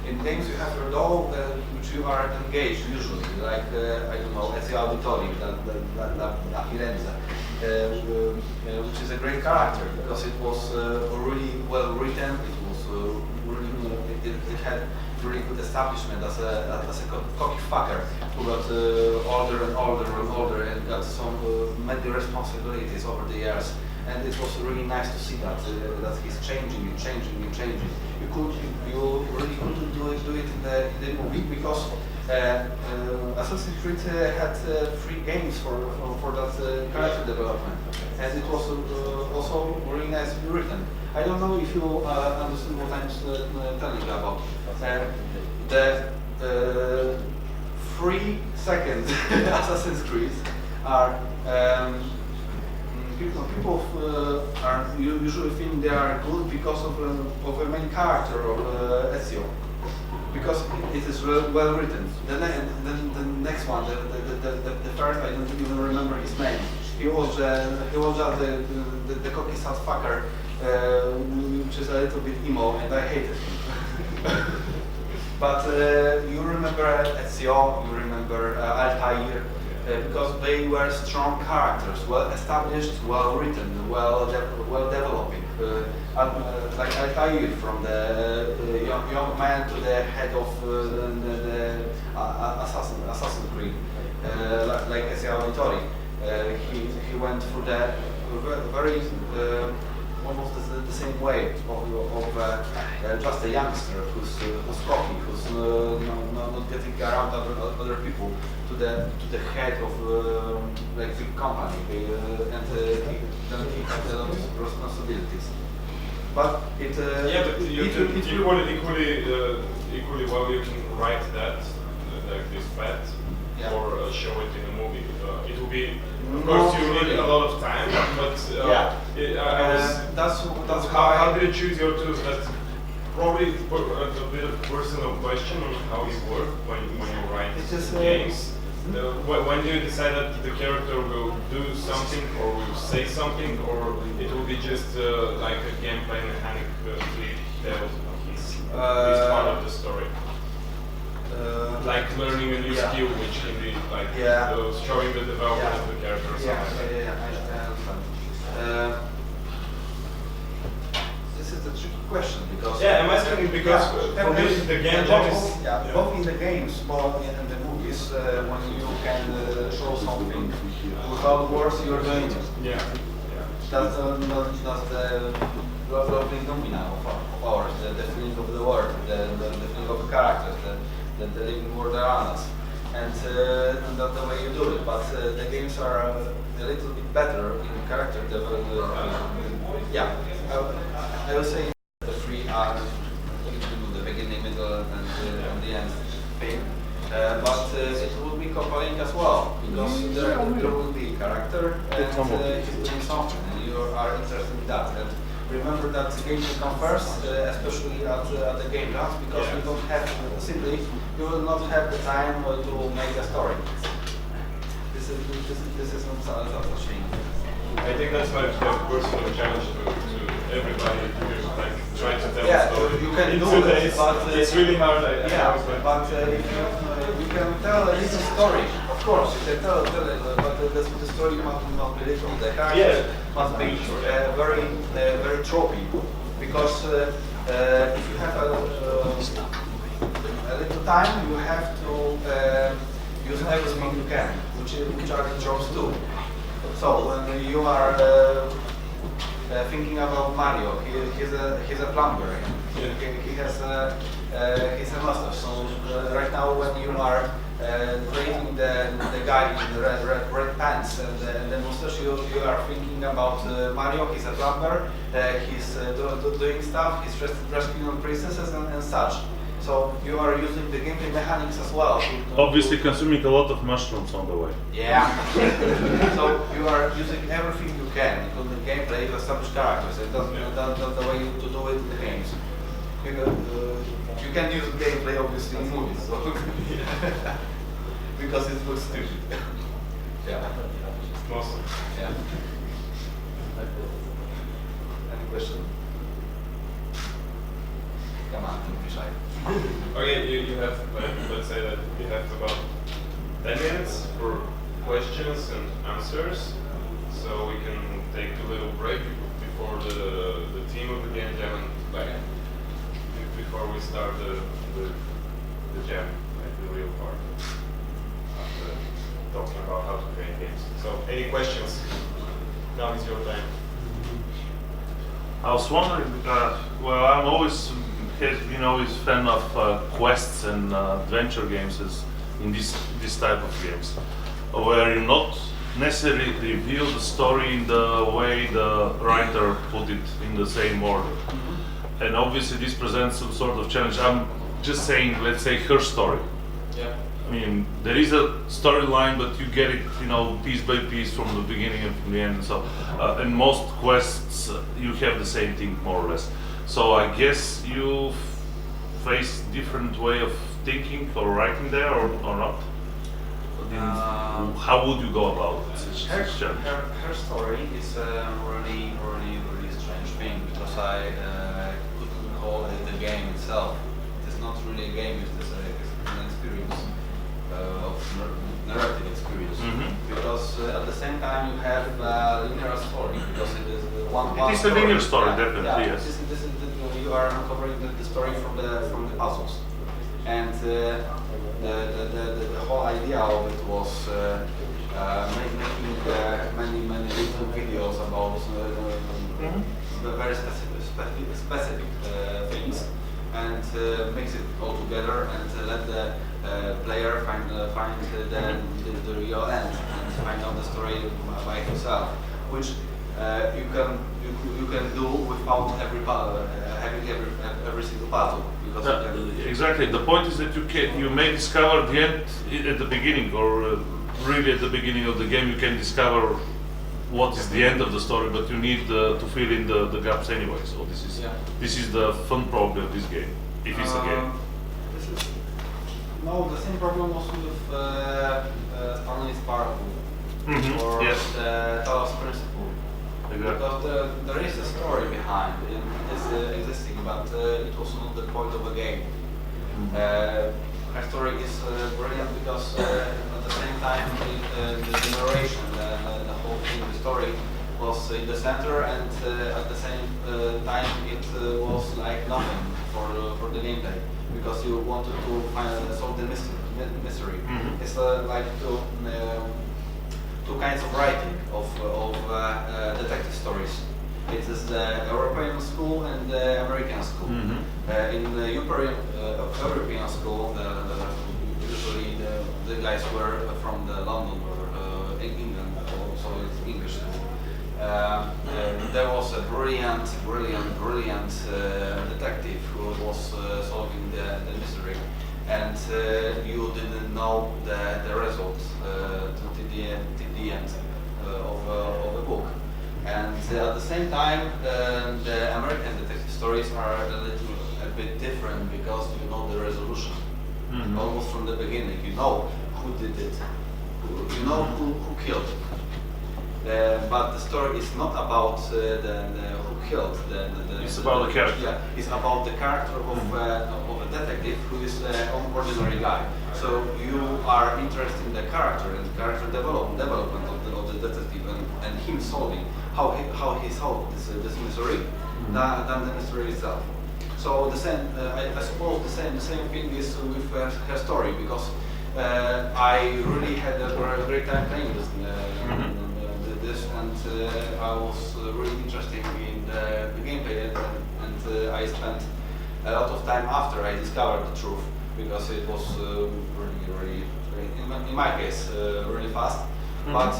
In games you have your doll which you are engaged usually, like I don't know, Ezio Auditore, La Firenze, which is a great character because it was really well written. It was it had really good establishment as a cocky fucker who got older and older and got some many responsibilities over the years. And it was really nice to see that he's changing. You really couldn't do it in the movie because Assassin's Creed had 3 games for that character development, and it was also really nicely written. I don't know if you understand what I'm telling you about. The 3-second Assassin's Creed are. People are usually think they are good because of a main character of Ezio, because it is well written. The next one, the first, I don't even remember his name. He was just the cocky sad fucker, which is a little bit emo, and I hated him. But you remember Ezio, you remember Altair. because they were strong characters, well established, well written, well developing. Like Altair, from the young man to the head of the Assassin Creed, like Ezio Auditore. He went through the very almost the same way of just a youngster who's cocky, who's not getting around other people, to the head of like big company, and then he had a lot of responsibilities. But it equally well you can write that like this fact Yeah. or show it in a movie. It will be, of course, you need a lot of time, but that's how do you choose your tools? That's probably a bit of personal question on how you work when you write games. When do you decide that the character will do something or will say something, or it will be just like a gameplay mechanic to tell his part of the story? Like learning a new skill, which can be like showing the development of the character or something. I understand. This is a tricky question because I'm asking it because for me the game jam is both in the games, both in the movies, when you can show something without words, you're doing it. That's the lovely domina of ours, the feeling of the world, the feeling of the characters, the living world around us, and that's the way you do it. But the games are a little bit better in character development. I would say the three are the beginning, middle, and the end thing. But it will be compelling as well, because there will be a character and he's doing something, and you are interested in that. And remember that the game will come first, especially at the game labs, because you don't have, you will not have the time to make a story. This is not such a shame. I think that's like a personal challenge to everybody to like try to tell a story. You can in do 2 it, days. but It's really hard. but if you can tell a little story, of course you can tell it, but the story must not be little. The character must be very tropey, because if you have a little time, you have to use everything you can, which are the tropes too. So when you are thinking about Mario, he's a plumber. He has he's a master. So right now, when you are creating the guy in the red pants and the mustache, you are thinking about Mario. He's a plumber. He's doing stuff. He's rescuing princesses and such. So you are using the gameplay mechanics as well. Obviously consuming a lot of mushrooms on the way. Yeah. So you are using everything you can, including gameplay, to establish characters. That's the way to do it in the games. You can use gameplay obviously in movies, so because it looks stupid. Awesome. Any question? Come on, don't be shy. Okay, you have, let's say that you have about 10 minutes for questions and answers, so we can take a little break before the theme of the game jam, and like before we start the jam, like the real part, after talking about how to create games. So, any questions? Now is your time. I was wondering, well, I'm always been always fan of quests and adventure games in this type of games, where you not necessarily reveal the story in the way the writer put it in the same order. And obviously this presents some sort of challenge. I'm just saying, let's say her story. I mean, there is a storyline, but you get it, piece by piece from the beginning and from the end. So, in most quests, you have the same thing more or less. So I guess you face different way of thinking or writing there, or not. How would you go about such challenge? Her story is a really strange thing, because I couldn't call it the game itself. It is not really a game. It is an experience. narrative experience. Because at the same time you have linear story, because it is one It is a linear story, definitely, yeah, yes. This is you are uncovering the story from the puzzles, and the whole idea of it was making many little videos about the very specific things, and mix it all together and let the player find the real end and find out the story by himself, which you can do without having every single puzzle, because you can, Exactly. The point is that you may discover the end at the beginning, or really at the beginning of the game you can discover what is the end of the story, but you need to fill in the gaps anyway. So this is the fun problem of this game, if it's a game. No, the same problem was with Stanley's Parable or Yes. the Talos Principle. Exactly. Because there is a story behind it, is existing, but it was not the point of the game. Her story is brilliant because at the same time the narration, the whole thing, the story was in the center, and at the same time it was like nothing for the gameplay, because you wanted to solve the mystery. It's like two kinds of writing of detective stories. It is the European school and the American school. In the European school, usually the guys were from the London or England, so it's English school. There was a brilliant detective who was solving the mystery, and you didn't know the result till the end of the book. And at the same time, the American detective stories are a bit different, because you know the resolution almost from the beginning. You know who did it, you know who killed. But the story is not about who killed. It's about the character. Yeah, it's about the character of a detective who is an ordinary guy. So you are interested in the character and character development of the detective, and him solving how he solved this mystery than the mystery itself. So the same, I suppose the same thing is with her story, because I really had a great time playing this, and I was really interested in the gameplay, and I spent a lot of time after I discovered the truth, because it was really in my case really fast. But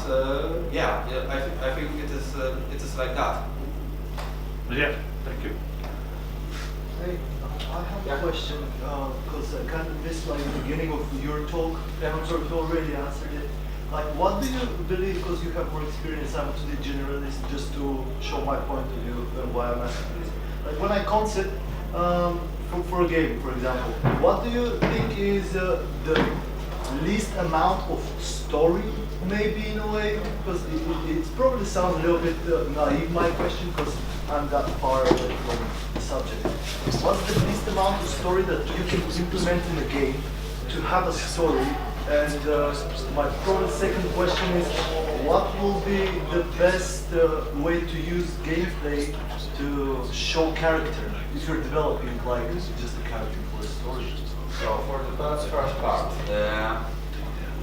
yeah, I think it is like that. Yeah, thank you. Hey, I have a question, because I kind of missed like the beginning of your talk, and I'm sure you already answered it. Like, what do you believe, because you have more experience, I'm to the generalist, just to show my point of view and why I'm asking this. Like, when I concept for a game, for example, what do you think is the least amount of story, maybe in a way? Because it probably sounds a little bit naive, my question, because I'm that far away from the subject. What's the least amount of story that you can implement in a game to have a story? And my probably second question is, what will be the best way to use gameplay to show character if you're developing like just a character for a story? So for the first part,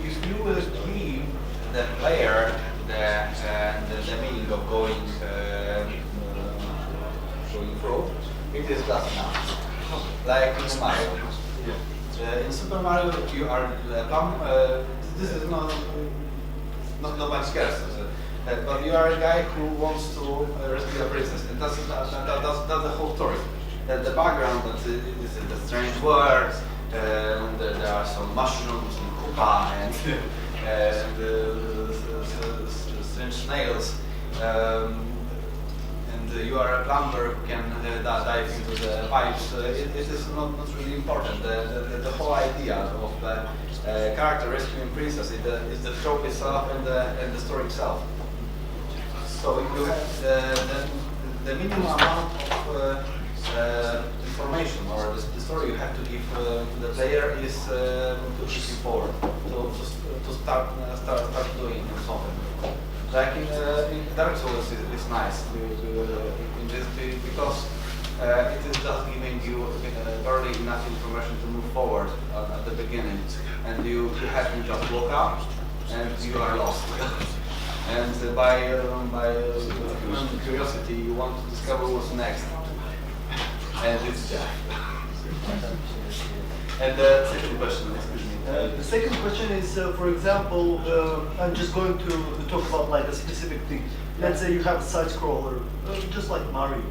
if you will give the player the meaning of going through, it is just enough. Like in Mario. In Super Mario, you are this is not much scarce, but you are a guy who wants to rescue a princess, and that's the whole story. The background, that this is the strange world, and there are some mushrooms and Koopa and strange snails. You are a plumber who can dive into the pipes. It is not really important. The whole idea of character rescuing princess is the trope itself and the story itself. So you have the minimum amount of information or the story you have to give to the player is to push him forward, to start doing something. Like in Dark Souls is nice in this because it is just giving you barely enough information to move forward at the beginning, and you have to just walk up and you are lost. And by human curiosity, you want to discover what's next. And it's And the second question, excuse me. The second question is, for example, I'm just going to talk about like a specific thing. Let's say you have a side scroller, just like Mario.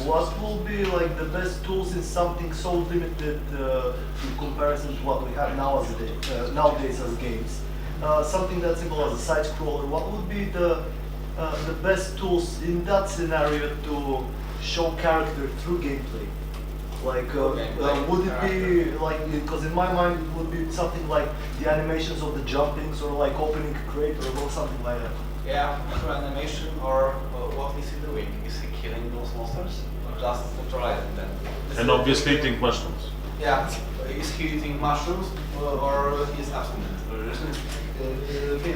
What will be like the best tools in something so limited in comparison to what we have nowadays as games? Something that simple as a side scroller. What would be the best tools in that scenario to show character through gameplay? Like, would it be like, because in my mind it would be something like the animations of the jumpings or like opening a crate or something like that. Yeah, through animation or what is he doing? Is he killing those monsters or just neutralizing them? And obviously eating mushrooms. Yeah, is he eating mushrooms or is abstinent?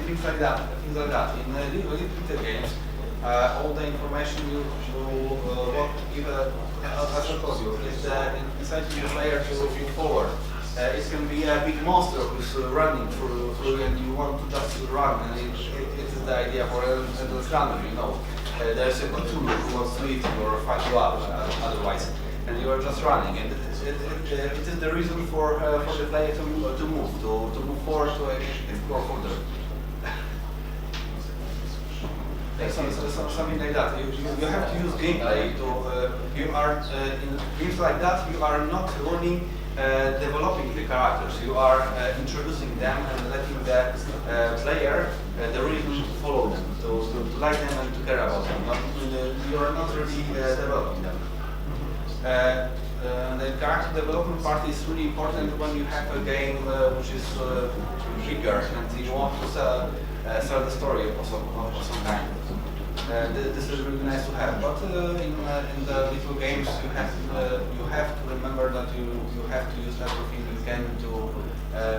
Things like that. Things like that. In little games, all the information you want to give, as I told you, is inside the player to move forward. It can be a big monster who's running through and you want to just run, and it is the idea for a runner, you know. There's a Cthulhu who wants to eat you or fight you up otherwise, and you are just running. And it is the reason for the player to move forward, to explore further. Something like that. You have to use gameplay to. You are in games like that. You are not only developing the characters. You are introducing them and letting the player the reason to follow them, to like them and to care about them. You are not really developing them. The character development part is really important when you have a game which is bigger and you want to sell the story of some kind. This is really nice to have, but in the little games you have to remember that you have to use everything you can to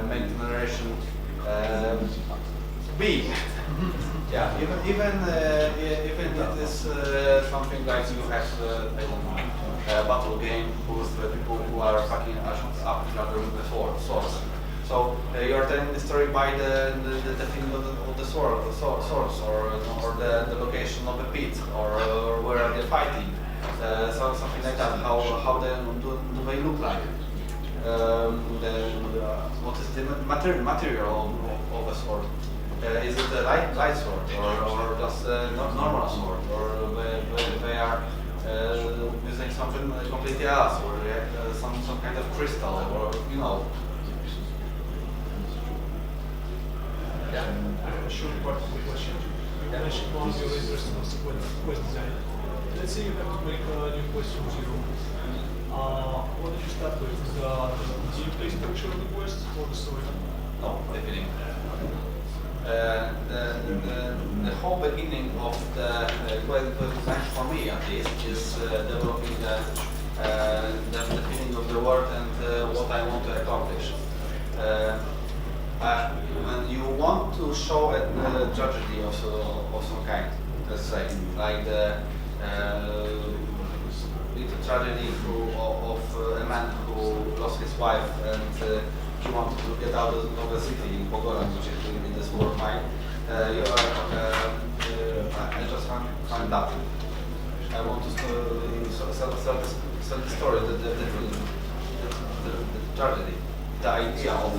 make the narration big. Yeah, even it is something like you have I don't know, a battle game with people who are fucking up each other with the swords. So you are telling the story by the feeling of the swords, or the location of the pit, or where are they fighting, so something like that. How do they look like? What is the material of a sword? Is it a light sword or just a normal sword, or they are using something completely else, or some kind of crystal, or you know. Short part of the question. You mentioned one of your interesting quest design. Let's say you have to make a new quest from zero. What did you start with? The gameplay structure of the quest or the story? No, the beginning. The whole beginning of the quest for me at least is developing the feeling of the world and what I want to accomplish. When you want to show a tragedy of some kind, let's say, like the little tragedy of a man who lost his wife and he wanted to get out of the city in Pogoran, which is in this war of mine. I just find that. I want to sell the story, the tragedy, the idea of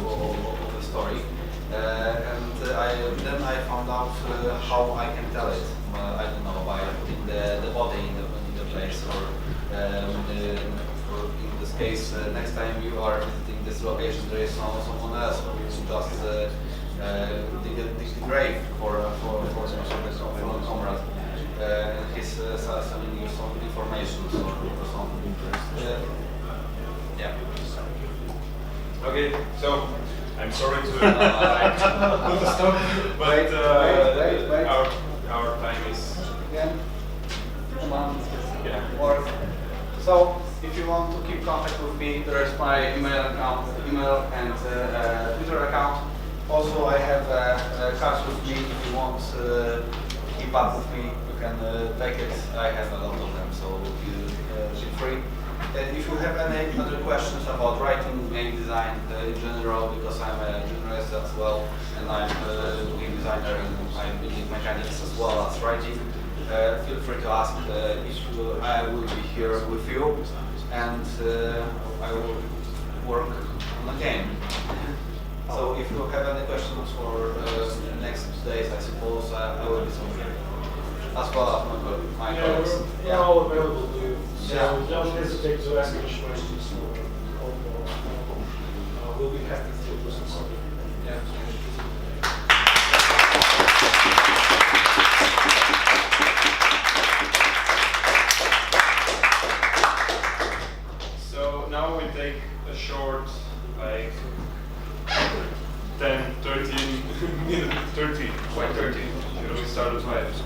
the story. Then I found out how I can tell it. I don't know, by putting the body in the place, or in this case, next time you are visiting this location, there is someone else who just dig the grave for a comrade. He's selling you some information or something. Yeah. Okay, so I'm sorry to stop, but wait. our time is Again, 2 months. yeah. Or so if you want to keep contact with me, there is my email and Twitter account. Also, I have cards with me. If you want to keep up with me, you can take it. I have a lot of them, so you feel free. If you have any other questions about writing, game design in general, because I'm a journalist as well, and I'm a game designer and I'm building mechanics as well as writing, feel free to ask. I will be here with you, and I will work on the game. So if you have any questions for the next days, I suppose I will be somewhere. As well as my colleagues. We're all available to you. So Yeah. don't hesitate to ask any questions or we'll be happy to listen to something. Yeah. So now we take a short, like 10, 13 minute, 30. Why 30? Should we start at 5?